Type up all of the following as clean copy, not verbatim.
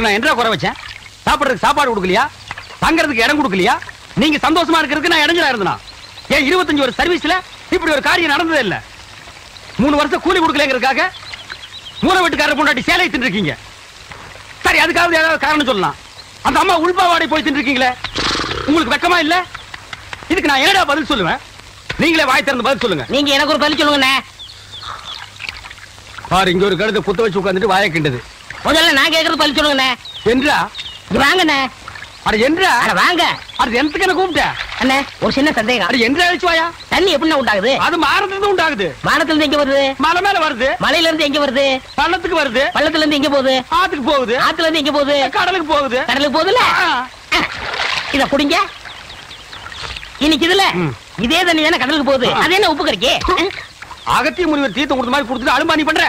நான் என்ன குறை வச்சேன்? சாப்பிடுறதுக்கு சாப்பாடு கொடுக்கலையா? தங்கறதுக்கு இடம் கொடுக்கலையா? நீங்க சந்தோஷமா இருக்கிறதுக்கு நான் இடைஞ்சலா இருந்தனா? ஏன் 25 வருஷ சர்வீஸ்ல இப்படி ஒரு காரியம் நடந்ததே இல்ல. 3 வருஷம் கூலி கொடுக்கலங்கிறதுக்காக மூணு வீட்டுக்காரர் பொண்டாட்டி சேலை தின்னுருக்கீங்க. சரி, அதுக்காவது ஏதாவது காரணம் சொல்லலாம். அந்த அம்மா உள்பாவாடை போய் தின்னுருக்கீங்களே, உங்களுக்கு வெக்கமா இல்ல? இதுக்கு நான் என்னடா பதில் சொல்லுவேன்? நீங்களே வாய் திறந்து பதில் சொல்லுங்க. நீங்க எனக்கு ஒரு பதில் சொல்லுங்க. பாரு, இங்க ஒரு கழுதை குத்த வச்சு உட்கார்ந்துட்டு வாயை கிண்டது. முதல்ல நான் கேக்குறது பதில் சொல்லுங்க. என்றா வாங்கண்ணே. அட என்றா? அட வாங்க. அது எந்தக்கு என்ன கூப்பிட்ட? அண்ணே, ஒரு சின்ன சந்தேகம். அட என்றா அழிச்சு வாயா. தண்ணி எப்படி உண்டாகுது? அது மானத்துல இருந்து உண்டாகுது. மானத்துல இருந்து எங்க வருது? மலை மேல வருது. மலையில இருந்து எங்க வருது? பள்ளத்துக்கு வருது. பள்ளத்துல இருந்து எங்க போகுது? ஆத்துக்கு போகுது. ஆத்துல இருந்து எங்க போகுது? கடலுக்கு போகுது. கடலுக்கு போகுதுல. இத குடிங்க. இன்னைக்கு இதுல இதே தண்ணி தானே கடலுக்கு போகுது. அது என்ன உப்பு கறிக்கு? அகத்திய முனிவர் தீர்த்தம் கொடுத்த மாதிரி கொடுத்துட்டு அலும்பானி பண்ற.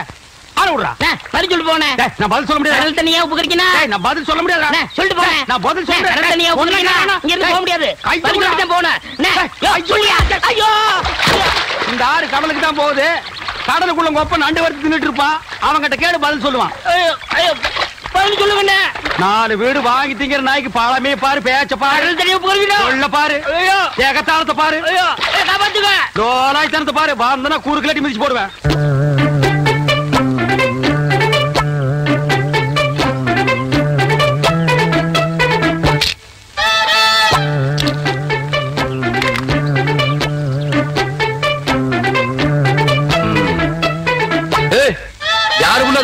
ஆள விடுறா. பதில் சொல்லு போனே. நான் பதில் சொல்ல முடியாது. கடல் தண்ணியா உப்பு கறிக்கினா? நான் பதில் சொல்ல முடியாது. சொல்லிட்டு போனே. நான் பதில் சொல்றேன். கடல் தண்ணியா உப்பு கறிக்கினா? இங்க இருந்து போக முடியாது. பதில் சொல்லிட்டு போனே. ஐயோ, இந்த ஆறு கடலுக்கு தான் போகுது. கடலுக்குள்ள கொப்ப நண்டு வறுத்து தின்னுட்டு இருப்பான். அவன்கிட்ட கேடு பதில் சொல்லுவான். பதில் சொல்லுங்க. 4 வீடு வாங்கி திங்கிற நாய்க்கு பழமே பாரு, பேச்ச பாரு, கடல் தண்ணியா உப்பு கறிக்கினா? சொல்ல பாரு, ஏகத்தாளத்தை பாரு, காப்பாத்துங்க. லோலாய்த்தனத்தை பாரு. வாழ்ந்தனா கூறு கிளட்டி மிதிச்சு போடுவேன்.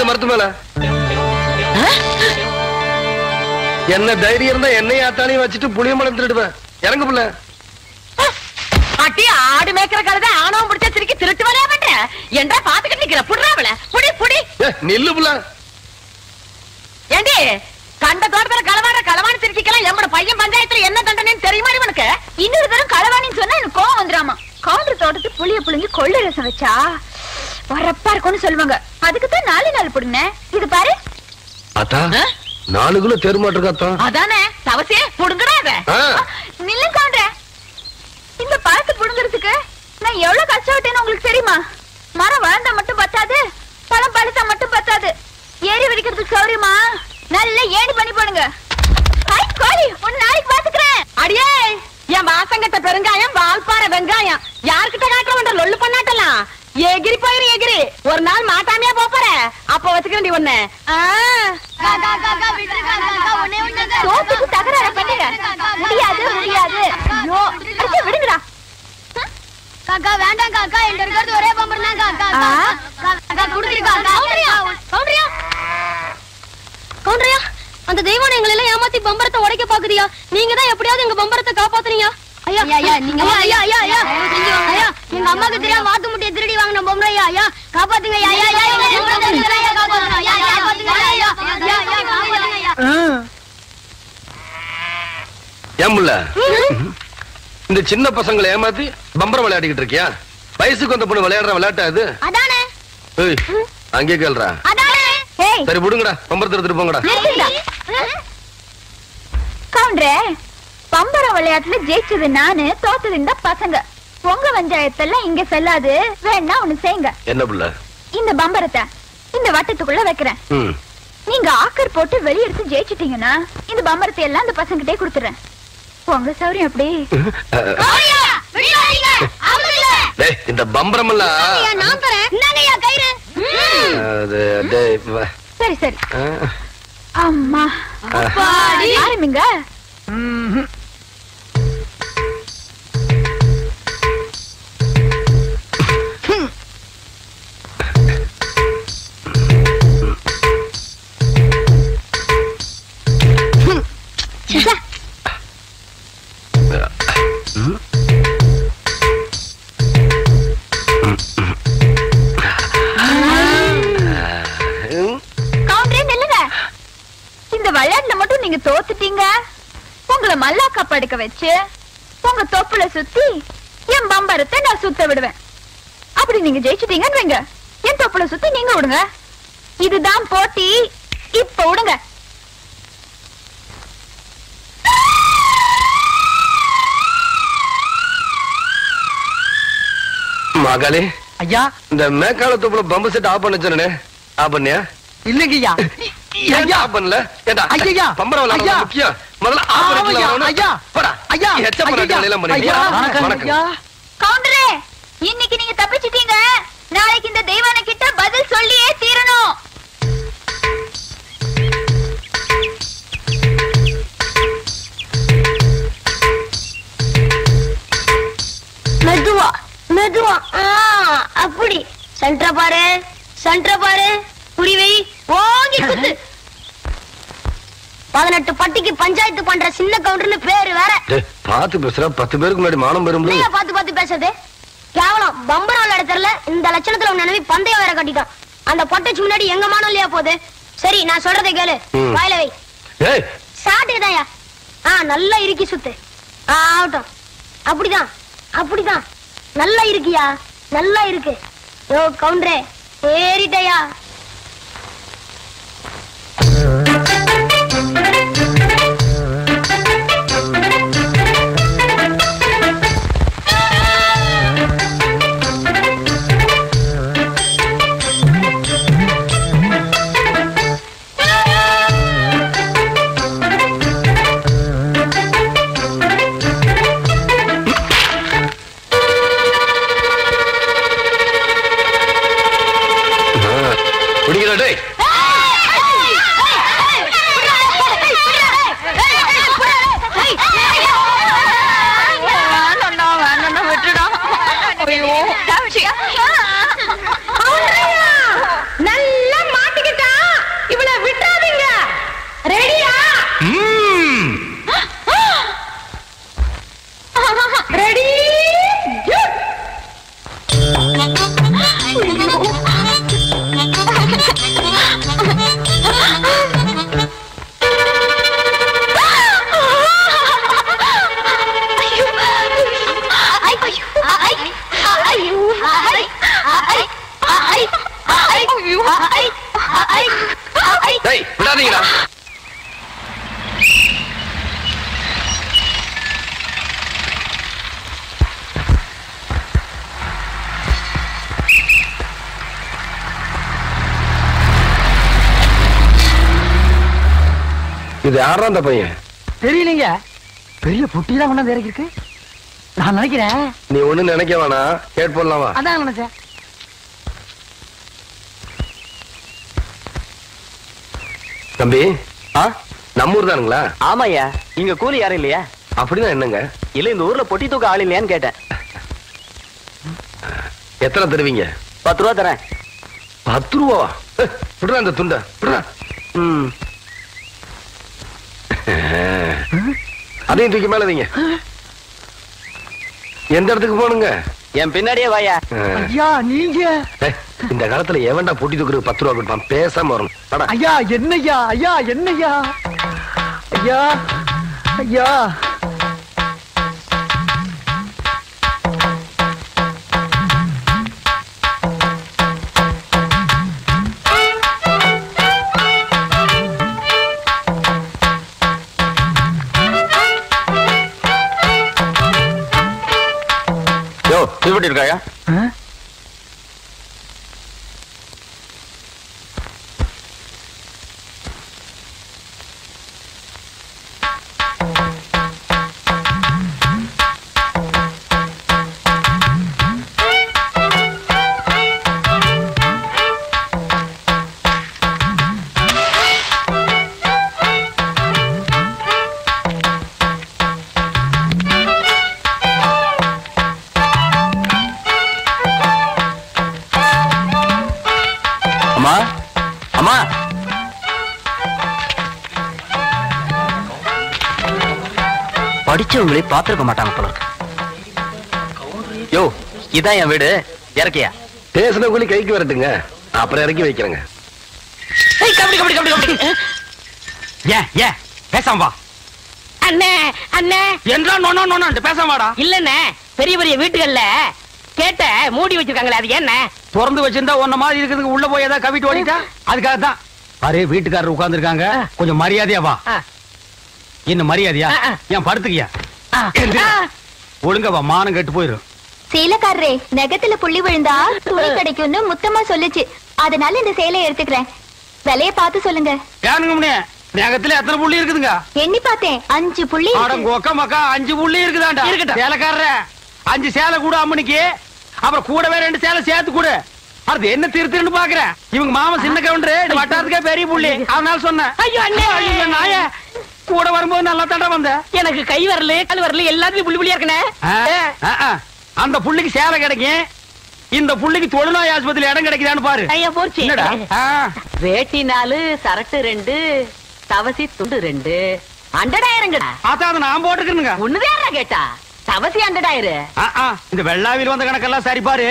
மரத்து மேல என்ன தைரியம் இருந்தா என்னையும் ஆத்தானையும் வச்சுட்டு புளியம்பழம் திருடுவேன். இறங்கு புள்ள. அட்டி ஆடு மேய்க்கிற கழுதை ஆணவம் பிடிச்ச திருக்கி திருட்டு வரையா பண்ற? என்றா பாத்துக்கிட்டு நிக்கிற புடுறாவல புடி புடி. நில்லு புள்ள. ஏண்டி கண்ட தோட்டத்துல களவாணி திருச்சிக்கலாம் எம்மோட பையன் பஞ்சாயத்துல என்ன தண்டனைன்னு தெரியுமா இவனுக்கு? இன்னொரு தரம் களவாணின்னு சொன்னா எனக்கு கோவம் வந்துடாமா. கவுண்டர் தோட்டத்து புளிய புளிஞ்சு கொள்ளை ரசம் வச்சா வரப்பா இருக்கும்னு சொல்லுவாங்க. அதுக்குதான் 4 நாள் புடுங்க. இது பாரு. அத்தா 4 கிலோ தேர்மாட்டிருக்கா? அதானே தவசே புடுங்கடாத. நில்லு கவுண்டர். இந்த பழத்தை புடுங்கிறதுக்கு நான் எவ்வளவு கஷ்டப்பட்டேன்னு உங்களுக்கு தெரியுமா? மரம் வளர்ந்தா மட்டும் பத்தாது, பழம் பழுத்தா மட்டும் பத்தாது. ஏறி வடிக்கிறதுக்கு சௌரியமா நல்ல ஏணி பண்ணி போடுங்க. கோழி ஒரு நாளைக்கு பாத்துக்கிறேன். அடியே என் வாசங்கட்ட பெருங்காயம் வால்பாற வெங்காயம் யார்கிட்ட காட்டுற லொல்லு பண்ணாட்டலாம். எகிரி போயிரு எகிரி. ஒரு நாள் மாட்டாமையா போற. அப்ப வச்சுக்கிறேன் ஒண்ணு. சோத்துக்கு தகராறு பண்ணுங்க. முடியாது முடியாது. ஐயோ அடிச்சு விடுங்கடா. காக்கா வேண்டாம் காக்கா, என்கிட்ட இருக்கிறது ஒரே பம்பர் தான் காக்கா. காக்கா குடுக்குறீங்க. கவுண்டரியா கவுண்டரியா, அந்த தெய்வம் எங்களை எல்லாம் ஏமாத்தி பம்பரத்தை உடைக்க பாக்குறியா? நீங்க தான் எப்படியாவது எங்க பம்பரத்தை காப்பாத்துறீங்க. ஐயா ஐயா நீங்க ஐயா ஐயா ஐயா ஐயா எங்க அம்மாக்கு தெரியாம வாத்து முட்டைய திருடி வாங்கின பொம்பளை. ஐயா ஐயா காப்பாத்துங்க. ஐயா ஐயா ஐயா காப்பாத்துங்க. ஐயா ஐயா காப்பாத்துங்க. ஐயா ஐயா ஐயா காப்பாத்துங்க. ஐயா ஏமுல்ல இந்த சின்ன பசங்களை ஏமாத்தி பம்பரம் விளையாடிக்கிட்டு இருக்கியா? வயசுக்கு வந்த பொண்ணு விளையாடுற விளையாட்டா இது? அதானே. ஏய் அங்கே கேள்றா. அதானே. சரி விடுங்கடா, பம்பரத்தை எடுத்துட்டு போங்கடா. கவுண்டரே, பம்பர விளையாட்டுல ஜெயிச்சது நானு, தோத்தது இந்த பசங்க. உங்க பஞ்சாயத்தெல்லாம் இங்க செல்லாது. வேணா ஒண்ணு செய்யுங்க. என்ன புள்ள? இந்த பம்பரத்தை இந்த வட்டத்துக்குள்ள வைக்கிறேன். நீங்க ஆக்கர் போட்டு வெளியெடுத்து ஜெயிச்சிட்டீங்கன்னா இந்த பம்பரத்தை எல்லாம் இந்த பசங்கிட்டே கொடுத்துறேன். உங்க சௌரியம் எப்படி? இந்த பம்பரம் எல்லாம் நான் தரேன். என்னங்கய்யா கயிறு? சரி சரி. அம்மா ஆரம்பிங்க. விளையாட்டுல மட்டும் நீங்க தோத்துட்டீங்க. உங்களை மல்லாக்கா படுக்க வச்சு உங்க தொப்புல சுத்தி என் பம்பரத்தை நான் சுத்த விடுவேன். அப்படி நீங்க ஜெயிச்சிட்டீங்கன்னு வைங்க, என் தொப்புல சுத்தி நீங்க விடுங்க. இதுதான் போட்டி. இப்ப விடுங்க. அகாலி ஐயா இந்த மேக்கால தூப்புல பம்பு செட் ஆஃப் பண்ண சொன்னே ஆஃப் பண்ணியா இல்லைங்க ஐயா ஐயா ஆஃப் பண்ணல ஏண்டா ஐயா பம்பர விளையாட முக்கியம் முதல்ல ஆஃப் பண்ணிக்கலாம் ஐயா போடா ஐயா எச்ச பண்ண எல்லாம் பண்ணீங்க வணக்கம் கவுண்டரே இன்னைக்கு நீங்க தப்பிச்சிட்டீங்க நாளைக்கு இந்த தெய்வான கிட்ட பதில் சொல்லியே தீரணும் மெதுவா மெதுவா அப்படி சென்டர பாரு புரிவை ஓங்கி குத்து 18 பட்டிக்கு பஞ்சாயத்து பண்ற சின்ன கவுண்டர்னு பேரு வேற பாத்து பேசுற 10 பேருக்கு முன்னாடி மானம் பெறும் பாத்து பேசுறது கேவலம் பம்பரம் இடத்துல இந்த லட்சணத்துல உன் நினைவு பந்தயம் வேற கட்டிட்டான் அந்த பொட்டச்சு முன்னாடி எங்க மானம் இல்லையா போகுது சரி நான் சொல்றதை கேளு வாயில வை சாட்டுதாயா நல்லா இறுக்கி சுத்து ஆகட்டும் அப்படிதான் நல்லா இருக்கியா நல்லா இருக்கு யோ கவுண்டரே ஏறிட்டயா நல்லா மாட்டிக்கிட்டா இவளை விட்டாதீங்க ரெடியா ரெடி விடாதீங்களா இது யாரா அந்த பையன் தெரியலீங்க பெரிய பொட்டி தான் கொண்டாந்து இறக்கிருக்கு நான் நினைக்கிறேன் நீ ஒண்ணு நினைக்க வேணாம் கேட் போடலாமா அதான் நினைச்சேன் தம்பி நம்ம ஊர் தானுங்களா ஆமாய்யா இங்க கூலி யாரும் இல்லையா அப்படின்னா என்னங்க இல்ல இந்த ஊர்ல பொட்டி தூக்க ஆள் இல்லையான்னு கேட்டேன் எத்தனை தருவீங்க 10 ரூபா தரேன் 10 ரூபா விடுறா அந்த துண்ட விடுறா அதையும் தூக்கி மேல வைங்க எந்த இடத்துக்கு போனுங்க என் பின்னாடியே வாயா ஐயா நீங்க இந்த காலத்துல எவன்டா பொட்டி தூக்குறதுக்கு 10 ரூபா கொடுப்பான் பேசாம வரணும் ஐயா என்னய்யா ஐயா எப்படி இருக்காயா அம்மா படிச்சவங்களே பாத்திருக்க மாட்டாங்க போல யோ இதான் என் வீடு இறக்கியா பேசுன கூலி கைக்கு வரட்டுங்க அப்புறம் இறக்கி வைக்கிறேங்க ஏன் பேசாம வா அண்ணே அண்ணே என்றா நோனோ பேசாம வாடா இல்லண்ணே பெரிய பெரிய வீட்டுகள்ல கேட்ட மூடி வச்சிருக்காங்களே அது என்ன திறந்து வச்சிருந்தா ஒன்ன மாதிரி இருக்கிறதுக்கு உள்ள போய் ஏதாவது கவிட்டு ஓடிட்டா அதுக்காக தான் பாரு வீட்டுக்காரர் உட்கார்ந்து இருக்காங்க கொஞ்சம் மரியாதையா வா என்ன மரியாதையா ஏன் படுத்துக்கியா ஒழுங்க வா மானம் கெட்டு போயிரும் சேலைக்காரரே, நெகத்துல புள்ளி விழுந்தா துணி கிடைக்கும்னு முத்தமா சொல்லுச்சு. அதனால இந்த சேலையை எடுத்துக்கிறேன். விலைய பார்த்து சொல்லுங்க. ஏனுங்க நகத்துல எத்தனை புள்ளி இருக்குதுங்க? எண்ணி பார்த்தேன், 5 புள்ளி. மக்கா 5 புள்ளி இருக்குதாண்டா. இருக்கட்டும் சேலைக்காரர 5 சேலை கூட அம்மனிக்கு, அப்புறம் கூடவே 2 சேலை சேர்த்து கூட. அது என்ன திருத்துன்னு பாக்குறேன். இவங்க மாமா சின்ன கவுண்டர் வட்டாரத்துக்கே பெரிய புள்ளி, அதனால சொன்னேன். ஐயோ அண்ணே, ஐயோ நாயே, கூட வரும்போது நல்லா தண்டை வந்த. எனக்கு கை வரல கால் வரல எல்லாத்துலயும் புள்ளி புள்ளியா இருக்கனே. அந்த புள்ளிக்கு சேலை கிடைக்கும், இந்த புள்ளிக்கு தொழுநோய் ஆஸ்பத்திரி இடம் கிடைக்குதான்னு பாரு. ஐயா போச்சு. வேட்டி 4, சரட்டு 2, தவசி துண்டு 2, 100,000. அதான் நான் போட்டுக்கிறேங்க. ஒண்ணுதேரா கேட்டா தவசி 100,000. இந்த வெள்ளாவில் வந்த கணக்கெல்லாம் சரி பாரு.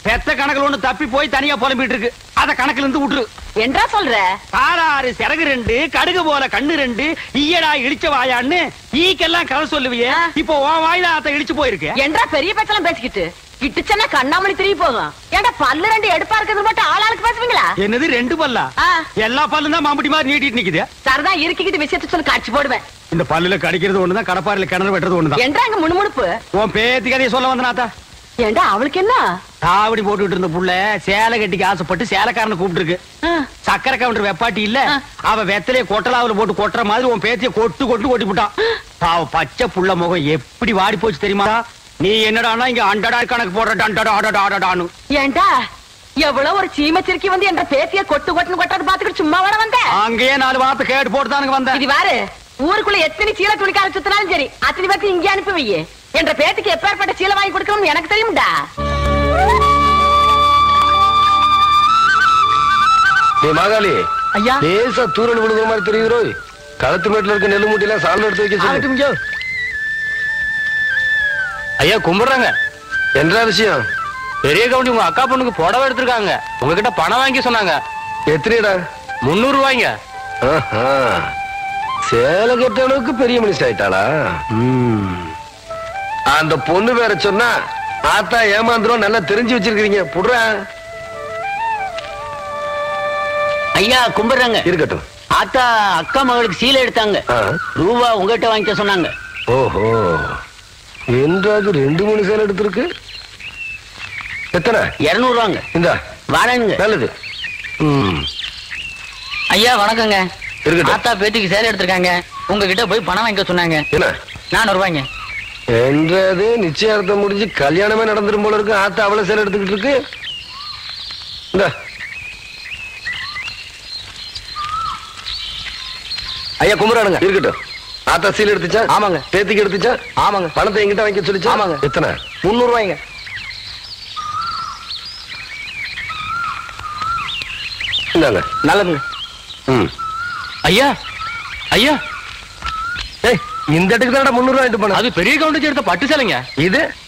பெத்த கணக்குல ஒண்ணு தப்பி போய் தனியா புலம்பிட்டு இருக்கு, அத கணக்குல இருந்து விட்டுரு. என்றா சொல்ற? காராறு சிறகு 2, கடுகு போல கண்ணு 2, ஈயடா இடிச்ச வாயான்னு ஈக்கெல்லாம் கதை சொல்லுவியே. இப்போ உன் வாயில அத இடிச்சு போயிருக்கு. என்றா பெரிய பேச்செல்லாம் பேசிக்கிட்டு கிட்டுச்சனா கண்ணாமணி திரும்பி போகும். ஏண்டா பல்லு 2 எடுப்பா இருக்கிறது மட்டும் ஆளாளுக்கு பேசுவீங்களா? என்னது 2 பல்லா? எல்லா பல்லும் தான் மாம்பட்டி மாதிரி நீட்டிட்டு நிக்குது. சரதான் இருக்கிட்டு விஷயத்தை சொல்லி காட்சி போடுவேன். இந்த பல்லுல கடிக்கிறது ஒண்ணுதான், கடப்பாறையில கிணறு வெட்டுறது ஒண்ணுதான். என்றா அங்க முணுமுணுப்பு? உன் பேத்தி கதையை சொல்ல வந்தனாத்தா. ஏண்டா அவளுக்கு என்ன? தாவடி போட்டுட்டு இருந்த புள்ள சேலை கட்டிக்கு ஆசைப்பட்டு சேலைக்காரனை கூப்பிட்டு இருக்கு. சக்கரை கவுண்டர் வெப்பாட்டி இல்ல, அவ வெத்தலைய கொட்டலாவுல போட்டு கொட்டுற மாதிரி உன் பேத்திய கொட்டு கொட்டி விட்டான். பாவ பச்சை புள்ள முகம் எப்படி வாடி போச்சு தெரியுமா? நீ என்னடானா இங்க அண்டடா கணக்கு போடுற. ஏண்டா எவ்வளவு ஒரு சீமச்சிருக்கி வந்து என்ற பேத்திய கொட்டு கொட்டது பாத்துக்கிட்டு சும்மா வர வந்த? அங்கேயே 4 வார்த்தை கேட்டு போட்டுதானுங்க வந்தேன். இது பாரு, ஊருக்குள்ள எத்தனை சீலை துணிக்கார சுத்தினாலும் சரி, அத்தனை பேருக்கு இங்கே அனுப்பி வையே. என்ற பேத்துக்கு எப்பேற்பட்ட சீலை வாங்கி கொடுக்கணும்னு எனக்கு தெரியும்டா. மாகாளி ஐயா, லேசா தூரல் விழுகிற மாதிரி தெரியுறோ. களத்து மேட்டுல இருக்க நெல்லு மூட்டையெல்லாம் சால்ல எடுத்து வைக்க சொல்லு. ஐயா கும்பிடுறாங்க. என்ன விஷயம்? பெரிய கவுண்டி உங்க அக்கா பொண்ணுக்கு புடவை எடுத்திருக்காங்க, உங்ககிட்ட பணம் வாங்கி சொன்னாங்க. எத்தனைடா? 300 ரூபாய்ங்க. சேலை கட்ட அளவுக்கு பெரிய மனுஷன் ஆயிட்டாளா? அந்த பொண்ணு வேற சொன்னா ஆத்தா ஏமாந்துரும், நல்லா தெரிஞ்சு வச்சிருக்கீங்க. புடுற ஐயா கும்பிடுறாங்க. இருக்கட்டும். ஆத்தா அக்கா மகளுக்கு சீலை எடுத்தாங்க, ரூபா உங்ககிட்ட வாங்கிக்க சொன்னாங்க. ஓஹோ, என்றாவது 2-3 சேலை எடுத்திருக்கு. எத்தனை? 200 ரூபாங்க. இந்த வாரேனுங்க. நல்லது. ஐயா வணக்கங்க. இருக்கட்டும். ஆத்தா பேத்திக்கு சேலை எடுத்திருக்காங்க, உங்ககிட்ட போய் பணம் வாங்கிக்க சொன்னாங்க. என்ன? 400 ரூபாய்ங்க. என்றது நிச்சயார்த்தம் முடிஞ்சு கல்யாணமே நடந்துரும் போல இருக்கு. ஆத்தா அவ்வளவு சேலை எடுத்துக்கிட்டு இருக்கு. இந்த ஐயா கும்பிடுறானுங்க. இருக்கட்டும். ஆத்தா சீல் எடுத்துச்சா? ஆமாங்க. பேத்திக்கு எடுத்துச்சா? ஆமாங்க. பணத்தை எங்கிட்ட வாங்கி சொல்லிச்சா? ஆமாங்க. எத்தனை? 300 ரூபாய்ங்க. இந்தாங்க. நல்லதுங்க. ஐயா ஐயா, இந்த இடத்துக்கு தான் 300 ரூபாய் போன. அது பெரிய கவுண்டர் எடுத்த பட்டு சேலைங்க.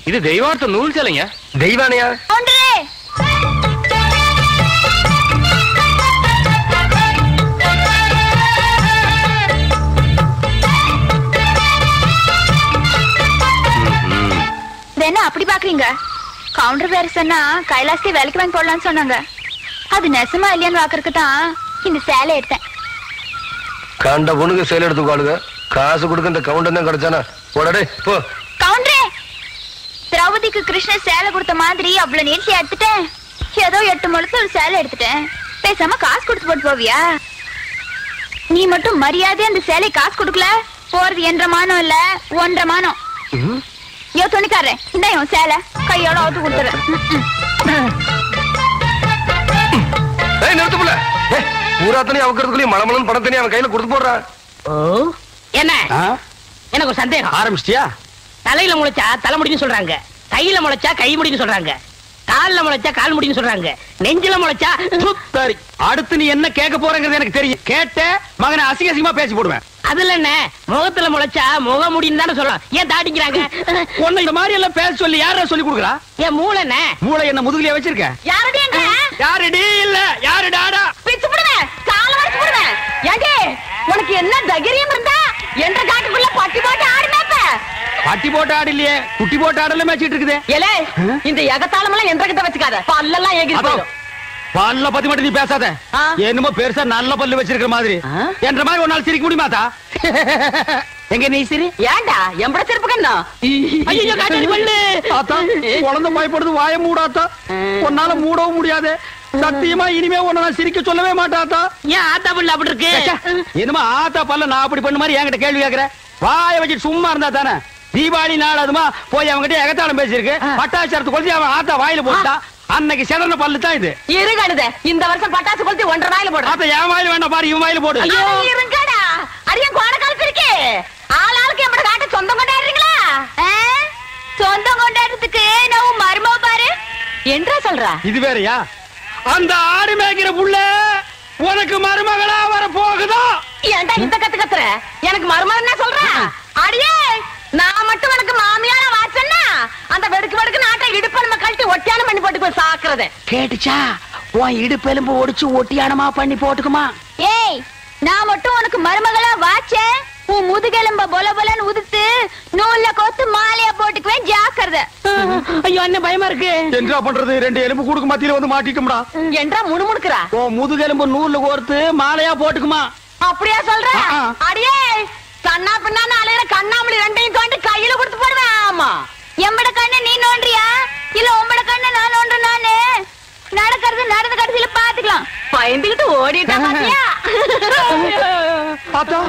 இது தெய்வார்த்த நூல் சேலைங்க. தெய்வானையா? என்ன அப்படி பாக்குறீங்க? கவுண்டர் வேற சொன்னா கைலாசத்தை வேலைக்கு வாங்கி போடலான்னு சொன்னாங்க. அது நெசமா இல்லையான்னு பாக்குறதுக்கு தான் இந்த சேலை எடுத்தேன். கண்ட பொண்ணுக்கு சேலை எடுத்துக்காளுங்க, காசு கொடுக்க இந்த கவுண்டர் தான் கிடைச்சானா? போடடே போ. கவுண்டரே, திரௌபதிக்கு கிருஷ்ணன் சேலை கொடுத்த மாதிரி அவ்வளவு நீட்சி எடுத்துட்டேன். ஏதோ 8 முழத்து ஒரு சேலை எடுத்துட்டேன். பேசாம காசு கொடுத்து போட்டு போவியா? நீ மட்டும் மரியாதை அந்த சேலை காசு கொடுக்கல, போறது 1.5 மானம் இல்ல 1.5 மானம். யோ துணிக்காரன், இந்த சேலை கையோட அவுத்து கொடுத்துறேன். நிறுத்துப்புல பூராத்தனி அவக்கிறதுக்குள்ளயும் மலமலன் பணத்தனி அவன் கையில கொடுத்து போடுறான். என்ன எனக்கு ஒரு சந்தேகம். ஆரம்பிச்சிட்டியா? தலையில முளைச்சா தலைமுடின்னு சொல்றாங்க, கையில முளைச்சா கை முடின்னு சொல்றாங்க, கால்ல முளைச்சா கால் முடின்னு சொல்றாங்க, நெஞ்சில முளைச்சா. சரி, அடுத்து நீ என்ன கேட்க போறங்கிறது எனக்கு தெரியும். கேட்ட மகனை அசிங்கமா பேசி போடுவேன். அதுல என்ன, முகத்துல முளைச்சா முக முடின்னு தானே சொல்லலாம். ஏன் தாடிக்கிறாங்க? ஒண்ணு இந்த மாதிரி எல்லாம் பேச சொல்லி யார சொல்லி கொடுக்குறா? ஏன் மூளை என்ன? மூளை என்ன முதுகுலயே வச்சிருக்க? யாரடி எங்க? யாரடி இல்ல யாரு டாடா? பிச்சு போடுவேன், கால வச்சு போடுவேன். ஏங்க உனக்கு என்ன தைரியம் இருந்தா என்ற காட்டுக்குள்ள பட்டி போட்டு ஆடுனப்ப? பட்டி போட்டு ஆடு இல்லையே, குட்டி போட்டு ஆடல மேய்ச்சிட்டு இருக்குது. ஏலே, இந்த எகத்தாளம் எல்லாம் என்ற கிட்ட வச்சுக்காத, பல்லெல்லாம் ஏகி போயிடும். பல்ல பத்தி மட்டும் நீ பேசாத. என்னமோ பெருசா நல்ல பல்லு வச்சிருக்கிற மாதிரி. என்ற மாதிரி ஒரு நாள் சிரிக்க முடியுமாத்தா? எங்க நீ சிரி ஏண்டா எம்பட செருப்பு கண்ணா ஐயோ காட்டாடி பல்லு ஆத்தா குழந்தை பயப்படுது வாய மூடாத்தா உன்னால மூடவும் முடியாது சத்தியமா இனிமே உன்னை நான் சிரிக்க சொல்லவே மாட்டாத்தா ஏன் ஆத்தா பல்லு அப்படி இருக்கு என்னமா ஆத்தா பல்ல நான் அப்படி பண்ண மாதிரி என்கிட்ட கேள்வி கேக்குற வாய வச்சு சும்மா இருந்தா தானே தீபாவளி நாள் அதுமா போய் அவங்ககிட்ட எகத்தாளம் பேசியிருக்கு பட்டாசரத்து கொளுத்தி அவன் ஆத்தா வாயில போட்டா அன்னைக்கு செதறன பல்லு தான் இது இருங்கடுத இந்த வருஷம் பட்டாசு கொளுத்தி 1.5 வாயில போடு ஆத்தா என் வாயில வேண்டாம் பாரு இவன் வாயில போடு ஐயோ இருங்கடா அடியே கோண காலத்து இருக்கே ஆளாளுக்கு எம்பட காட்ட சொந்தம் கொண்டாடுறீங்களா சொந்தம் கொண்டாடுறதுக்கு நான் மருமவ பாரு என்றா சொல்றா இது வேறயா அந்த ஆடு மேய்க்கிற புள்ள உனக்கு மருமகளா வர போகுதா ஏன்டா இந்த கத்து கத்துற எனக்கு மருமகன் என்ன சொல்ற அடியே நான் மட்டும் உனக்கு மாமியார வாச்சன்னா அந்த வெடுக்கு வெடுக்கு நாட்டை இடுப்பெலும்ப கழட்டி ஒட்டியானம் பண்ணி போட்டு போய் சாக்குறத கேட்டுச்சா உன் இடுப்பெலும்பு ஒடிச்சு ஒட்டியானமா பண்ணி போட்டுக்குமா ஏய் நான் மட்டும் உனக்கு மருமகளா வாச்சேன் உன் முதுகெலும்ப பொல பொலன்னு உதுத்து நூல்ல கோத்து மாலையா போட்டுக்குவேன் ஜாக்கிரதை ஐயோ என்ன பயமா இருக்கு என்ன பண்றது ரெண்டு எலும்பு குடுக்கு மத்தியில வந்து மாட்டிக்கும்டா என்றா முணுமுணுக்குறா ஓ முதுகெலும்பு நூல்ல கோர்த்து மாலையா போட்டுக்குமா அப்படியா சொல்ற அடியே கண்ணா பின்னான்னு அலையிற கண்ணாமணி ரெண்டையும் தோண்டி கையில கொடுத்து போடுவேன் ஆமா எம்பட கண்ணு நீ நோண்டியா இல்ல உம்பட கண்ணு நான் நோண்டு நானு நடக்கிறது நடந்த கடைசியில பாத்துக்கலாம் பயந்துகிட்டு ஓடிட்டா பாத்தியா ஆத்தா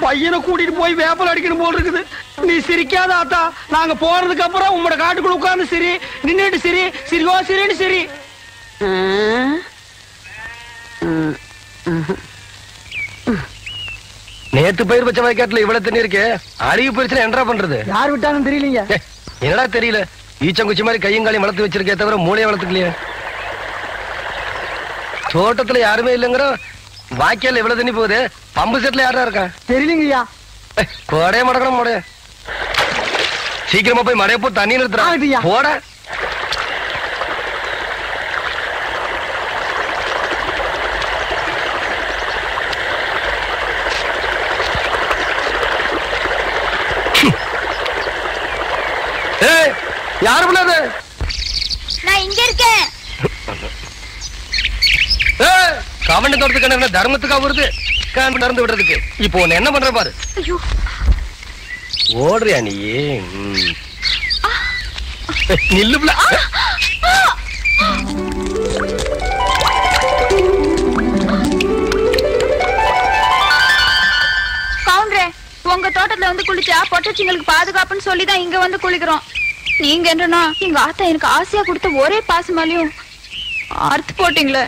பையனை கூட்டிட்டு போய் வேப்பல் அடிக்கணும் போல் இருக்குது நீ சிரிக்காத ஆத்தா நாங்க போறதுக்கு அப்புறம் உங்களோட காட்டுக்குள்ள உட்கார்ந்து சிரி நின்னுட்டு சிரி சிரிவா சிரின்னு சிரி நேத்து பயிர் பச்சை வயக்காட்டுல இவ்வளவு தண்ணி இருக்கு அழுகி போயிருச்சுன்னா என்னடா பண்றது யார் விட்டாங்கன்னு தெரியலீங்க என்னடா தெரியல ஈச்சங்குச்சி மாதிரி கையும் காலையும் வளர்த்து வச்சிருக்கே தவிர மூளையை வளர்த்துக்கலையே தோட்டத்துல யாருமே இல்லைங்கிற வாய்க்கால எவ்வளவு தண்ணி போகுது பம்பு செட்ல யாரா இருக்கா தெரியலீங்கய்யா கோடைய மடக்கணும் மடைய சீக்கிரமா போய் மடைய போ தண்ணி நிறுத்துறா போட யாரு பண்ணாது நான் இங்க இருக்கேன் கவண்ட தோட்டத்துக்கு தர்மத்துக்கா வருது நடந்து விடுறதுக்கு இப்போ உன்னை என்ன பண்ற பாரு ஓடுறியா நீ நில்லுப்ல கவுண்டரே உங்க தோட்டத்துல வந்து குளிச்சா பொட்டச்சிங்களுக்கு பாதுகாப்புன்னு சொல்லிதான் இங்க வந்து குளிக்கிறோம் நீங்க என்னன்னா எங்க ஆத்தா எனக்கு ஆசையா கொடுத்த ஒரே பாசமாலையும் அறுத்து போட்டீங்களே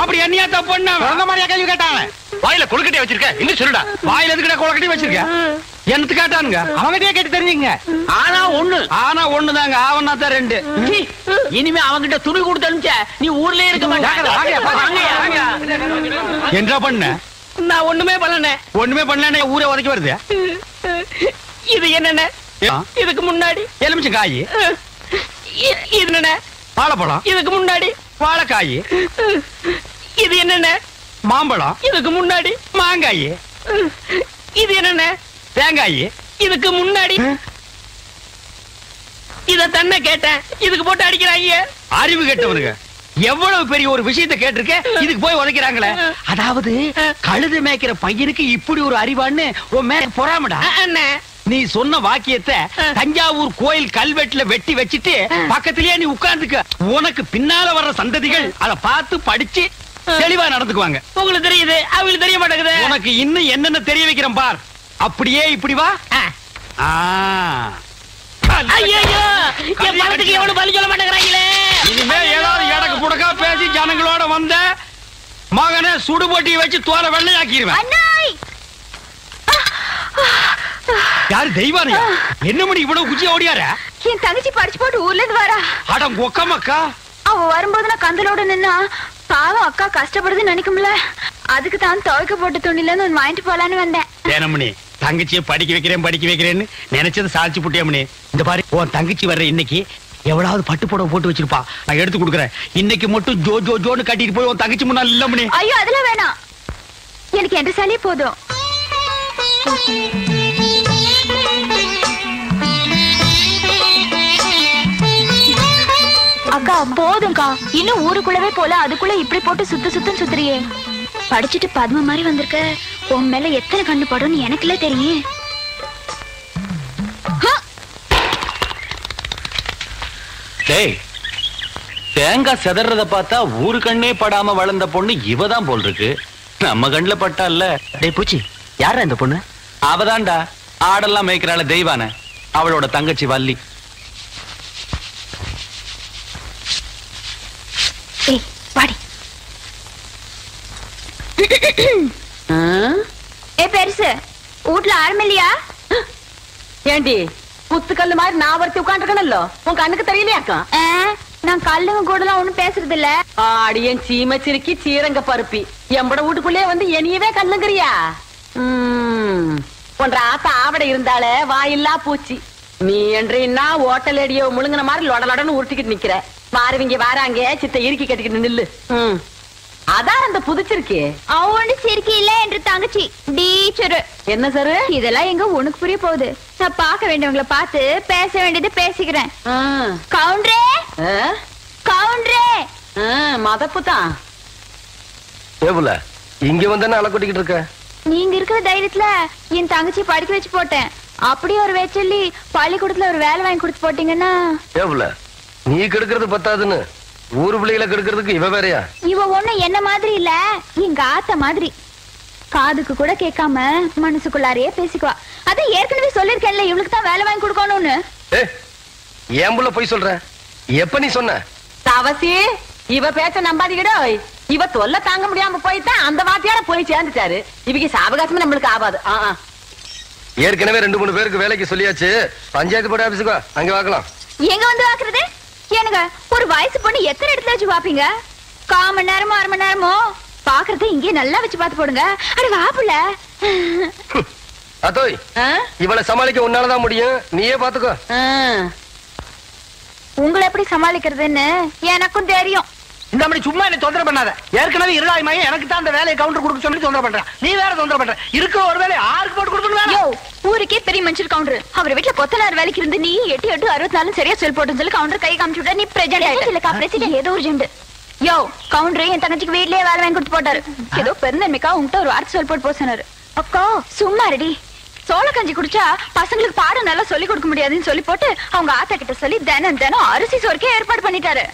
அப்படி என்னையா தப்பு பண்ண மாதிரியா கேள்வி கேட்டாங்க வாயில கொழுக்கட்டையை வச்சிருக்க இன்னும் சொல்லுடா வாயில எதுக்குடா கொழுக்கட்டையை வச்சிருக்க எனக்கு கேட்டானுங்க அவங்கிட்டே கேட்டு தெரிஞ்சுங்க ஆனா ஒண்ணுதாங்க ஆவனா தான் 2 இனிமே அவங்கிட்ட துணி கொடுத்து அனுப்பிச்ச நீ ஊர்லயே இருக்க மாட்டாங்க என்ன பண்ண நான் ஒண்ணுமே பண்ணல ஊரே உதைக்க வருது இது என்னென்ன இதுக்கு முன்னாடி எலுமிச்சம் காய் இது என்ன வாழைப்பழம் இதுக்கு முன்னாடி வாழைக்காய் இது என்னென்ன மாம்பழம் இதுக்கு முன்னாடி மாங்காய் இது என்னென்ன தேங்காய் இதுக்கு முன்னாடி இத தன்ன கேட்டேன் இதுக்கு போட்டு அடிக்கிறாங்க அறிவு கெட்டவனுங்க எவ்வளவு பெரிய ஒரு விஷயத்தை கேட்டிருக்க இதுக்கு போய் உதைக்கிறாங்களே அதாவது கழுது மேய்க்கிற பையனுக்கு இப்படி ஒரு அறிவான்னு உன் மேல பொறாமடா நீ சொன்ன வாக்கியத்தை தஞ்சாவூர் கோயில் கல்வெட்டுல வெட்டி வச்சிட்டு பக்கத்திலேயே நீ உட்கார்ந்துக்க உனக்கு பின்னால வர்ற சந்ததிகள் அதை பார்த்து படிச்சு தெளிவா நடந்துக்குவாங்க உங்களுக்கு தெரியுது அவங்களுக்கு தெரிய மாட்டேங்குது உனக்கு இன்னும் என்னென்ன தெரிய வைக்கிறேன் பார் அப்படியே இப்படி வா ஐயோ என் பணத்துக்கு எவ்வளவு பலி சொல்ல மாட்டேங்கிறாங்களே இனிமே ஏதாவது எடக்கு புடக்கா பேசி ஜனங்களோட வந்த மகனை சுடுபொட்டி வச்சு தோலை வெள்ளையாக்கிடுவேன் யாரு தெய்வானியா என்ன மணி இவ்வளவு குச்சி ஓடியார என் தங்கச்சி படிச்சு போட்டு ஊர்ல இருந்து வரா அடம் கொக்கமக்கா அவ வரும்போது நான் கந்தலோட நின்னா பாவம் அக்கா கஷ்டப்படுதுன்னு நினைக்கும்ல அதுக்கு தான் துவைக்க போட்ட துணில இருந்து ஒன்னு வாங்கிட்டு போலான்னு வந்தேன். ஏனம்மணி தங்கச்சியை படிக்க வைக்கிறேன்னு நினைச்சது சாதிச்சு புட்டியம்மணி. இந்த பாரு உன் தங்கச்சி வர்ற இன்னைக்கு எவ்வளவு பட்டு புடவை போட்டு வச்சிருப்பா, நான் எடுத்து கொடுக்குறேன். இன்னைக்கு மட்டும் ஜோ ஜோ ஜோன்னு கட்டிட்டு போய் உன் தங்கச்சி முன்னாள் இல்லம்மணி. ஐயோ அதெல்லாம் வேணாம், எனக்கு என்ற சாலியே போதும். அக்கா போதும்க்கா, இன்னும் ஊருக்குள்ளவே போல அதுக்குள்ள இப்படி போட்டு சுத்துன்னு சுத்துறியே. படிச்சுட்டு பத்ம மாதிரி வந்திருக்க, உன் மேல எத்தனை கண்ணு படும்னு எனக்குல தெரியும். தேங்காய் செதறத பார்த்தா ஊரு கண்ணே படாம வளர்ந்த பொண்ணு இவதான் போல் இருக்கு. நம்ம கண்ணுல பட்டா இல்ல. டேய் பூச்சி, யாரா இந்த பொண்ணு? அவதான்டா ஆடெல்லாம் மேய்க்கிறாள் தெய்வான, அவளோட தங்கச்சி வள்ளி. வாடி. ஏ பெருசு, வீட்டுல ஆரம்பில்லையா? ஏண்டி குத்துக்கல்லு மாதிரி நான் ஒருத்தி உட்காந்துருக்கணும்ல, உன் கண்ணுக்கு தெரியலையாக்கா? நான் கல்லுங்க கூட எல்லாம் ஒண்ணும் பேசுறது இல்ல. ஆடியன் சீம சிரிக்கி சீரங்க பருப்பி எம்பட வீட்டுக்குள்ளே வந்து என்னையவே கல்லுங்கிறியா? ஒன்ற ஆத்தா ஆவடை இருந்தாலே வாயில்லா பூச்சி. நீ என்றா ஓட்டல் அடியோ முழுங்கின மாதிரி லொடலொடன்னு உருட்டிக்கிட்டு நிக்கிற. வாரவிங்க வாராங்க சித்த இறுக்கி கட்டிக்கிட்டு நில்லு. அதான் அந்த புதுச்சிருக்கே. அவனு சிரிக்கி இல்ல என்று தங்கச்சி டீச்சரு. என்ன சார் இதெல்லாம் எங்க உனக்கு புரிய போகுது? நான் பார்க்க வேண்டியவங்களை பார்த்து பேச வேண்டியது பேசிக்கிறேன். கவுண்டரே கவுண்டரே. மதப்பு தான். ஏவுல இங்க வந்தானே அலை கொட்டிக்கிட்டு இருக்க. நீங்க இருக்கிற தைரியத்துல என் தங்கச்சி படிக்க வச்சு போட்டேன். அப்படியே ஒரு வேச்சொல்லி பள்ளிக்கூடத்துல ஒரு வேலை வாங்கி கொடுத்து போட்டீங்கன்னா. ஏவுல நீ கெடுக்கிறது பத்தாதுன்னு ஊரு பிள்ளைகளை கெடுக்கிறதுக்கு இவ வேறையா? இவ ஒண்ணு என்ன மாதிரி இல்ல, எங்க ஆத்த மாதிரி. காதுக்கு கூட கேட்காம மனசுக்குள்ளாரையே பேசிக்குவா. அத ஏற்கனவே சொல்லிருக்கேன்ல, இவளுக்கு தான் வேலை வாங்கி கொடுக்கணும்னு. ஏன் புள்ள போய் சொல்ற? எப்ப நீ சொன்ன? தவசி இவ பேச்ச நம்பாதீங்கடோ. இவ தொல்லை தாங்க முடியாம போய்தான் அந்த வாத்தியார போய் சேர்ந்துட்டாரு. இவங்க சாவகாசமே நம்மளுக்கு ஆகாது. ஏற்கனவே 2-3 பேருக்கு வேலைக்கு சொல்லியாச்சு. பஞ்சாயத்து போர்டு ஆபீஸுக்கு அங்க வாக்கலாம். எங்க வந்து வாக்குறது? ஏனுங்க ஒரு வயசு பொண்ணு எத்தனை இடத்துல வச்சு பாப்பீங்க? 1/4 மணி நேரமோ 1/2 மணி நேரமோ பாக்குறத இங்கே நல்லா வச்சு பாத்து போடுங்க. அட வாப்புல அத்தோய், இவளை சமாளிக்க உன்னாலதான் முடியும். நீயே பாத்துக்கோ. உங்களை எப்படி சமாளிக்கிறதுன்னு எனக்கும் தெரியும். இந்த மாதிரி சும்மா என்ன தொந்தரவு பண்ணாத. ஏற்கனவே இருளாய்மையே எனக்கு தான் அந்த வேலையை கவுண்டர் கொடுக்க சொல்லி தொந்தரவு பண்றேன். நீ வேற தொந்தரவு பண்ற. இருக்க ஒரு வேலை ஆருக்கு போட்டு கொடுக்கணும். ஊருக்கே பெரிய மனுஷர் கவுண்டர். அவர் வீட்டுல கொத்தனார் வேலைக்கு இருந்து நீ 8-8-64 சரியா சொல் போட்டுன்னு சொல்லி கவுண்டர் கை காமிச்சு விட்டா. நீ பிரசிடென்ட் ஏதோ ஒரு ஜெண்டு. யோ கவுண்டர் என் தங்கச்சிக்கு வீட்லயே வேலை வாங்கி கொடுத்து போட்டாரு. ஏதோ பெருந்தன்மைக்கா உங்ககிட்ட ஒரு வார்த்தை சொல் போட்டு போக சொன்னாரு. அக்கா சும்மா ரெடி. சோள கஞ்சி குடிச்சா பசங்களுக்கு பாடம் நல்லா சொல்லி கொடுக்க முடியாதுன்னு சொல்லி போட்டு அவங்க ஆத்தா கிட்ட சொல்லி தினம் அரிசி சோறுக்கே ஏற்பாடு பண்ணிட்டாரு.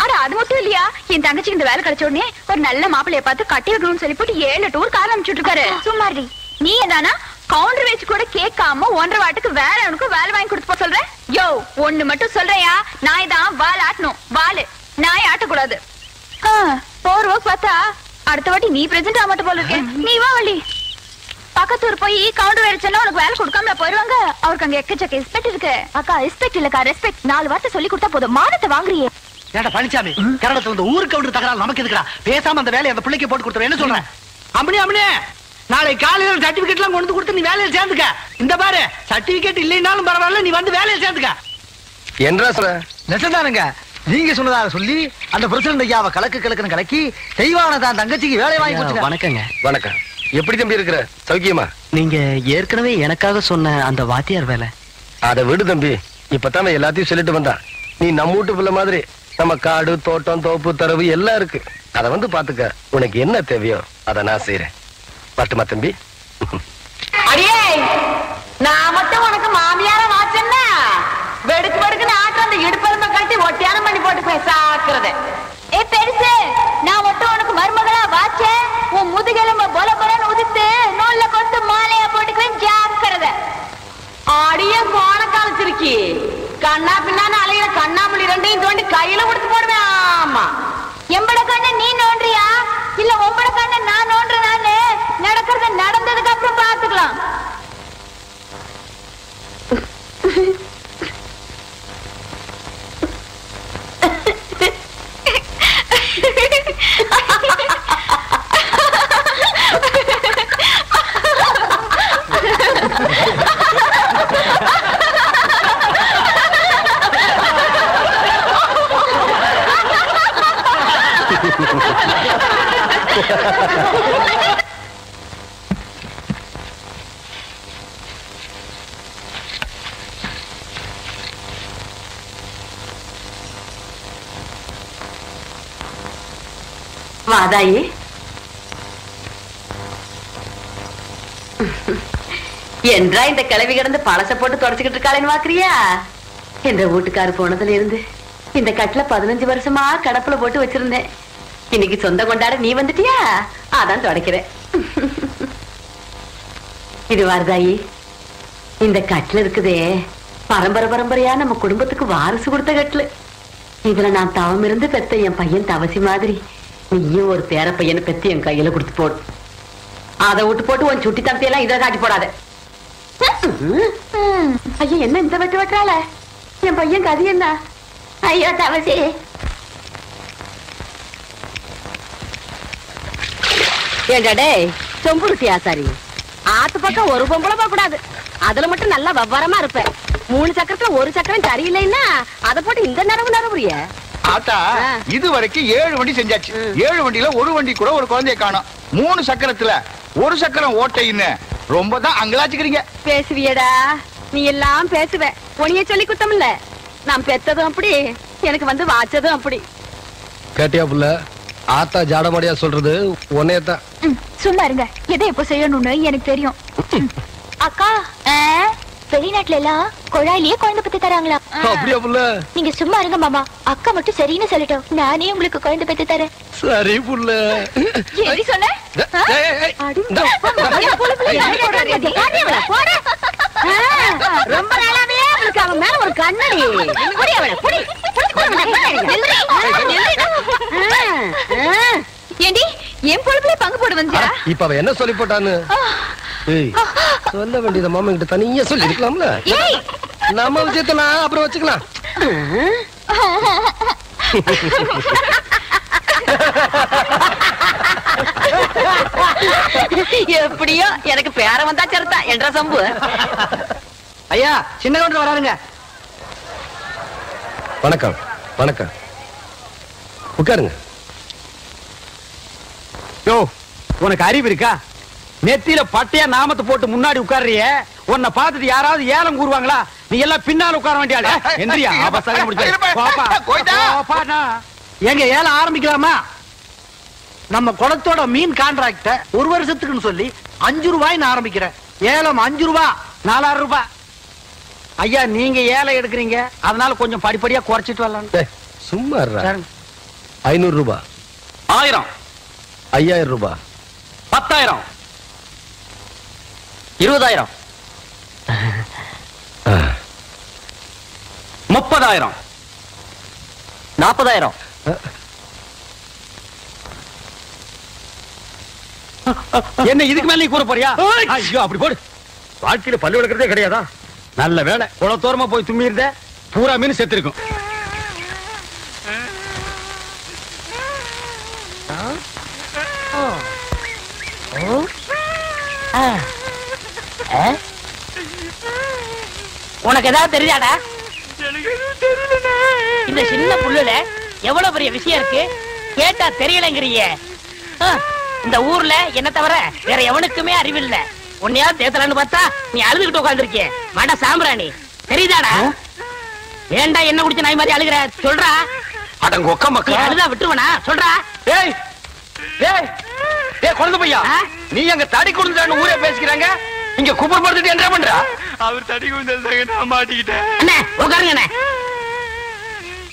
அட அது மட்டும் இல்லையா, என் தங்கச்சிக்கு இந்த வேலை கிடைச்ச உடனே ஒரு நல்ல மாப்பிள்ளைய பார்த்து கட்டி வைக்கணும்னு சொல்லி போட்டு 7 டூர் கார் அனுப்பிச்சுட்டு இருக்காரு. சும்மா நீ ஏதானா கவுண்டர் வச்சு கூட கேட்காம 1.5 வாட்டுக்கு வேற அவனுக்கு வேலை வாங்கி கொடுத்து போ சொல்றேன். யோ ஒண்ணு மட்டும் சொல்றையா, நாய் தான் வால் ஆட்டணும். வாலு நாய் ஆட்டக்கூடாது. போர் ஒர்க் பார்த்தா அடுத்த வாட்டி நீ பிரசன்ட் ஆக மாட்ட போல இருக்கேன். நீ வா வள்ளி. பக்கத்தூர் போய் கவுண்டர் வேலைச்சா உனக்கு வேலை கொடுக்காம போயிருவாங்க. அவருக்கு அங்க எக்கச்சக்க ரெஸ்பெக்ட் இருக்கு. அக்கா ரெஸ்பெக்ட் இல்லக்கா ரெஸ்பெக்ட். 4 வார்த்தை சொல்லி கொடுத்தா போதும். மானத்தை வாங்குறியே. ஏடா பழனிசாமி, கரடத்துல வந்து ஊருக்கு கவுண்டர் தகராறு நமக்கு எதுக்குடா? பேசாம அந்த வேலையை அந்த பிள்ளைக்கு போட்டு கொடுத்துரு. என்ன சொல்றேன்? அம்மனே நாளை காலையில சர்டிபிகேட் எல்லாம் கொண்டு கொடுத்து நீ வேலையில சேர்ந்துக்க. இந்த பாரு சர்டிபிகேட் இல்லைன்னாலும் பரவாயில்ல, நீ வந்து வேலையில சேர்ந்துக்க. என்ன சொல்ற? நெசந்தானுங்க, நீங்க சொன்னதாக சொல்லி அந்த பிரசிடண்ட் ஐயாவை கலக்குன்னு கலக்கி தெய்வான தான் தங்கச்சிக்கு வேலை வாங்கி கொடுத்து. வணக்கங்க. வணக்கம். எப்படி தம்பி இருக்கிற? சௌக்கியமா? நீங்க ஏற்கனவே எனக்காக சொன்ன அந்த வாத்தியார் வேலை அதை விடு தம்பி. இப்பதான் எல்லாத்தையும் சொல்லிட்டு வந்தா. நீ நம்ம வீட்டு பிள்ளை மாதிரி நம்ம காடு தோட்டம் தோப்பு தரவு எல்லாம் இருக்கு. அதை வந்து பாத்துக்க. உனக்கு என்ன தேவையோ அதை நான் செய்யறேன். பட்டுமா தம்பி? அடியே நான் மட்டும் உனக்கு மாமியார வாச்சேன்னா வெடுக்கு வெடுக்குன்னு ஆட்டு அந்த இடுப்பெருமை கட்டி ஒட்டியானம் பண்ணி போட்டு போய் சாக்குறத. ஏ பெருசு, நான் மட்டும் உனக்கு மருமகளா வாச்சேன். உன் முதுகெலும்ப பொல பொலன்னு உதித்து நூல்ல கொத்து மாலையா போட்டுக்குவேன். ஜாக்கிரத. அடியே கோண காலச்சிருக்கி கண்ணா பின்னான்னு அலையில கண்ணாமொழி 2ஐயும் தோண்டி கையில கொடுத்து போடுவேன். ஆமா எம்பட கண்ணு நீ நோன்றியா இல்ல உம்பட கண்ணு நான் நோன்றனான்னு நடக்கிறது நடந்ததுக்கு அப்புறம் பாத்துக்கலாம். வாதாயி. என்றா இந்த கிளவி கிடந்து பழச போட்டு தொடச்சுக்கிட்டு இருக்காளேன்னு பாக்குறியா? என்ற வீட்டுக்காரு போனதுல இருந்து இந்த கட்டுல 15 வருஷமா கடப்புல போட்டு வச்சிருந்தேன். இன்னைக்கு சொந்தம் கொண்டாட நீ வந்துட்டியா? அதான் தொடக்கிறேன். இது வாரதாயி, இந்த கட்டுல இருக்குதே பரம்பரை பரம்பரையா நம்ம குடும்பத்துக்கு வாரிசு கொடுத்த கட்டுல. இதுல நான் தவம் இருந்து பெத்த என் பையன் தவசி மாதிரி நீயும் ஒரு பேர பையனை பெத்து என் கையில கொடுத்து போடு. அதை விட்டு போட்டு உன் சுட்டி தம்பி இதை காட்டி போடாத. ஐயா என்ன இந்த வெட்டு வெட்டுறாள? என் பையன் கதி என்ன? ஐயோ தவசி, ஏடாடே சொம்புருட்டி ஆசாரி, ஆத்து பக்கம் ஒரு பொம்பளை போக கூடாது. அதுல மட்டும் நல்லா விவரமா இருப்பேன். 3 சக்கரத்துல ஒரு சக்கரம் சரியில்லைன்னா அதை போட்டு இந்த நரவுறிய. ஆத்தா, இது வரைக்கும் 7 வண்டி செஞ்சாச்சு. 7 வண்டியில ஒரு வண்டி கூட ஒரு குழந்தைய காணோம். 3 சக்கரத்துல ஒரு சக்கரம் ஓட்டைன்னு ரொம்ப தான் அங்கலாச்சுக்கிறீங்க. பேசுவியடா, நீ எல்லாம் பேசுவ. உனிய சொல்லி குத்தம் இல்ல. நான் பெத்ததும் அப்படி, எனக்கு வந்து வாச்சதும் அப்படி. கேட்டியா புள்ள? ஆத்தா ஜாடமாடியா சொல்றது உன்னையத்தான். சும்மா இருங்க. எதை எப்ப செய்யணும்னு எனக்கு தெரியும். அக்கா, வெளிநாட்டுல எல்லாம் குழாயிலேயே குழந்தை பத்தி தராங்களா? அப்படியா புள்ள? நீங்க சும்மா இருங்க மாமா. அக்கா மட்டும் சரின்னு சொல்லட்டும், நானே உங்களுக்கு குழந்தை பத்தி தரேன். சரி புள்ள. எப்படி சொன்ன? ரொம்ப நாளாவே அவளுக்கு அவன் மேல ஒரு கண்ணடி. ஏண்டி என் பொழுதுல பங்கு போட வந்தியா? இப்ப அவ என்ன சொல்லி போட்டான்னு சொல்ல வேண்டியத மாமா கிட்ட தனியா சொல்லி இருக்கலாம்ல. நம்ம விஷயத்த நான் அப்புறம் வச்சுக்கலாம். எப்படியோ எனக்கு பேர வந்தா சரிதா என்ற சம்பு. ஐயா, சின்ன கவுண்டர் வராருங்க. வணக்கம். வணக்கம். உட்காருங்க. யோ, உனக்கு அறிவு இருக்கா? நெத்தியில பட்டையா நாமத்தை போட்டு முன்னாடி உட்கார்றிய, உன்னை பார்த்துட்டு யாராவது ஏலம் கூறுவாங்களா? நீ எல்லாம் பின்னால உட்கார வேண்டியாள. எந்திரியா, அவசரம் முடிச்சு. எங்க ஏலம் ஆரம்பிக்கலாமா? நம்ம குளத்தோட மீன் கான்ட்ராக்ட 1 வருஷத்துக்குன்னு சொல்லி 5 ரூபாய்ன்னு ஆரம்பிக்கிறேன். ஏலம் 5 ரூபாய், 4000 ரூபாய். ஐயா, நீங்க ஏலம் எடுக்கிறீங்க, அதனால கொஞ்சம் படிப்படியா குறைச்சிட்டு வரலாம். சும்மா 500 ரூபாய், 1000, 5000 ரூபாய், 10,000, 20,000, 30,000, 40,000. என்ன இதுக்கு மேல நீ கூற போறியா? ஐயோ, அப்படி போடு. வாழ்க்கையில பல்லு விளக்குறதே கிடையாதா? நல்ல வேலை, குளத்தோரமா போய் தும்மிருந்த பூரா மீன் செத்து இருக்கும். உனக்கு ஏதாவது தெரியாடா? இந்த சின்ன புல்லுல எவ்வளவு பெரிய விஷயம் இருக்கு, கேட்டா தெரியலங்கிறிய. இந்த ஊர்ல என்ன தவிர வேற எவனுக்குமே அறிவில்லை. உன்னையாவது தேத்தலான்னு பார்த்தா நீ அழுதுகிட்டு உட்காந்துருக்கிய. மட சாம்பிராணி, தெரியுதாடா? ஏண்டா என்ன குடிச்ச நாய் மாதிரி அழுகிற? சொல்றா. அடங்க ஒக்க மக்கள், அழுதா விட்டுருவனா? சொல்றா. ஏய் ஏய் ஏய், குழந்தை பையா, நீ அங்க தடி குடுந்தான்னு ஊரே பேசிக்கிறாங்க, இங்க குப்பர் படுத்துட்டு என்ன பண்ற? அவர் தடி குடுந்தது நான் மாட்டிக்கிட்டேன். அண்ணே உட்காருங்க. அண்ணே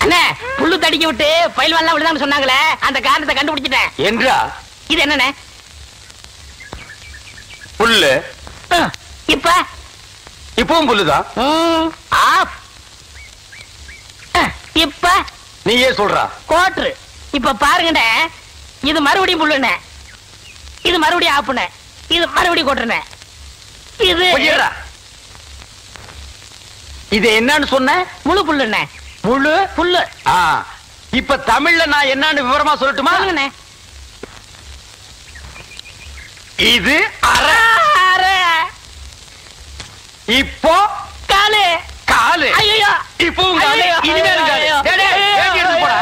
அண்ணே, புல்லு தடிக்க விட்டு பயில் வரலாம் விடுதான்னு சொன்னாங்களே, அந்த காரணத்தை கண்டுபிடிச்சிட்டேன். என்றா? இது என்னண்ணே? புல்லு. இப்ப இப்பவும் புல்லுதான். இப்ப நீயே சொல்றா. கோட்ரு. இப்ப பாருங்கண்ணே, இது மறுபடியும் புல்லுண்ணே, இது மறுபடியும் ஆப்புண்ணே, இது மறுபடியும் கோட்டுண்ணே. இது இது என்னன்னு சொன்ன? முழு புல்லுண்ணே. முழு புல்லு. இப்ப தமிழ்ல நான் என்னன்னு விவரமா சொல்லட்டுமா? சொல்லுங்கண்ணே. இது அரை. இப்போ காலு. காலு. ஐயோ, இப்பவும் காலு. இனிமேலும் காலு. வேட்டி எடுத்து போடா.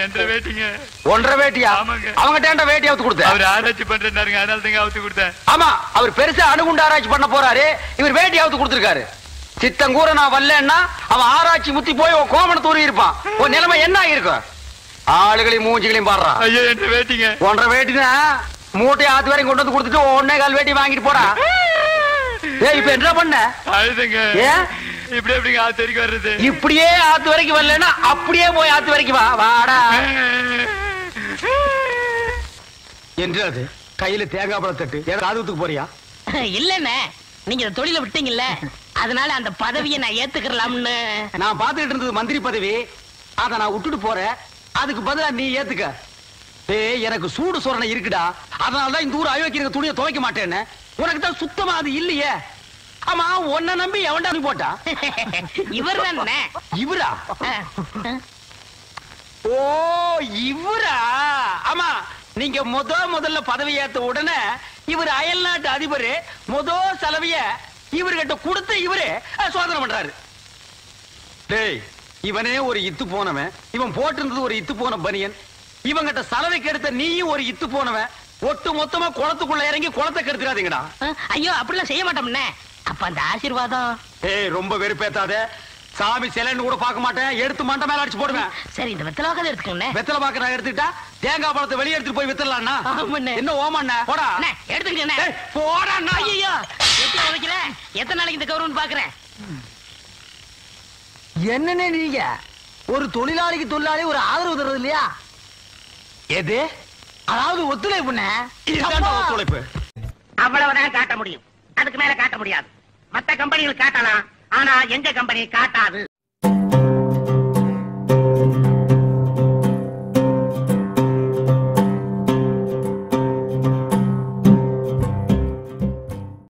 என்ற வேட்டிங்க. 1.5 வேட்டியா? அவங்க டேண்ட வேட்டி அவுத்து கொடுத்த. அவர் ஆராய்ச்சி பண்றாருங்க, அதனால தாங்க அவுத்து கொடுத்தேன். ஆமா, அவர் பெருசா அணுகுண்டு ஆராய்ச்சி பண்ண போறாரு, இவர் வேட்டி அவுத்து கொடுத்திருக்காரு. சித்தங்கூர நான் வரலன்னா அவன் ஆராய்ச்சி முத்தி போய் கோமண தூரி இருப்பான். உன் நிலைமை என்ன ஆயிருக்கும்? ஆளுகளையும் மூஞ்சிகளையும் பாடுறா. ஐயோ என்ன வேட்டிங்க? 1.5 வேட்டினா மூட்டையை ஆத்து வரைக்கும் கொண்டு வந்து கொடுத்துட்டு 1.25 வேட்டி வாங்கிட்டு போடா. ஏய் இப்ப என்ன பண்ண? அழுதுங்க. ஏன் இப்படி எப்படிங்க ஆத்து வரைக்கும் வர்றது? இப்படியே ஆத்து வரைக்கும் வரலன்னா அப்படியே போய் ஆத்து வரைக்கும் வா. வாடா. என்று அது கையில தேங்காய் பழம் தட்டு ராதுவத்துக்கு போறியா? இல்லண்ணே, நீங்க இந்த தொழில விட்டீங்கல்ல, அதனால அந்த பதவியை நான் ஏத்துக்கலாம்னு. நான் பாத்துக்கிட்டு இருந்தது மந்திரி பதவி, அத நான் விட்டுட்டு போறேன். அதுக்கு பதிலா நீ ஏத்துக்க. ஏய் எனக்கு சூடு சொரணை இருக்குடா, அதனாலதான் இந்த ஊர் அயோக்கிய துணியை துவைக்க மாட்டேன்னு. உனக்கு தான் சுத்தமா அது இல்லையே. ஆமா உன்னை நம்பி எவன்டா நீ போட்டா? இவர் தானே. இவரா? ஓ இவரா? ஆமா நீங்க முதல்ல பதவி ஏத்த உடனே இவர் அயல் நாட்டு அதிபர் செலவிய இவர்கிட்ட கொடுத்து இவரு சோதனை பண்றாரு. டேய் இவனே ஒரு இத்து போனவன், இவன் போட்டிருந்தது ஒரு இத்து போன பனியன், இவங்கிட்ட சலவைக்கு எடுத்த நீயும் ஒரு இத்து போனவன். ஒட்டு மொத்தமா குளத்துக்குள்ள இறங்கி குளத்தை கெடுத்துறாதீங்கடா. ஐயோ அப்படிலாம் செய்ய மாட்டோம்னே. அப்ப அந்த ஆசீர்வாதம். ஏய் ரொம்ப வெறுப்பேத்தாத. சாமி சிலைன்னு கூட பார்க்க மாட்டேன், எடுத்து மண்டை மேல அடிச்சு போடுவேன். சரி இந்த வெத்தலை வாக்க எடுத்துக்கோங்க. வெத்தலை பாக்க நான் எடுத்துக்கிட்டா தேங்காய் பழத்தை வெளியே எடுத்துட்டு போய் வித்தரலாம்னா? என்ன ஓமண்ணா போடா. எடுத்துக்கங்க போடா. ஐயோ எத்தனை உதைக்கல, எத்தனை நாளைக்கு இந்த கௌரவம் பாக்குறேன். என்னன்னு நீங்க ஒரு தொழிலாளிக்கு தொழிலாளி ஒரு ஆதரவு தர்றது இல்லையா? எது? அதாவது ஒத்துழைப்புண்ணே. இதுதான் ஒத்துழைப்பு. அவ்வளவுதான் காட்ட முடியும், அதுக்கு மேல காட்ட முடியாது. மத்த கம்பெனிகள் காட்டலாம், ஆனா எங்க கம்பெனி காட்டாது.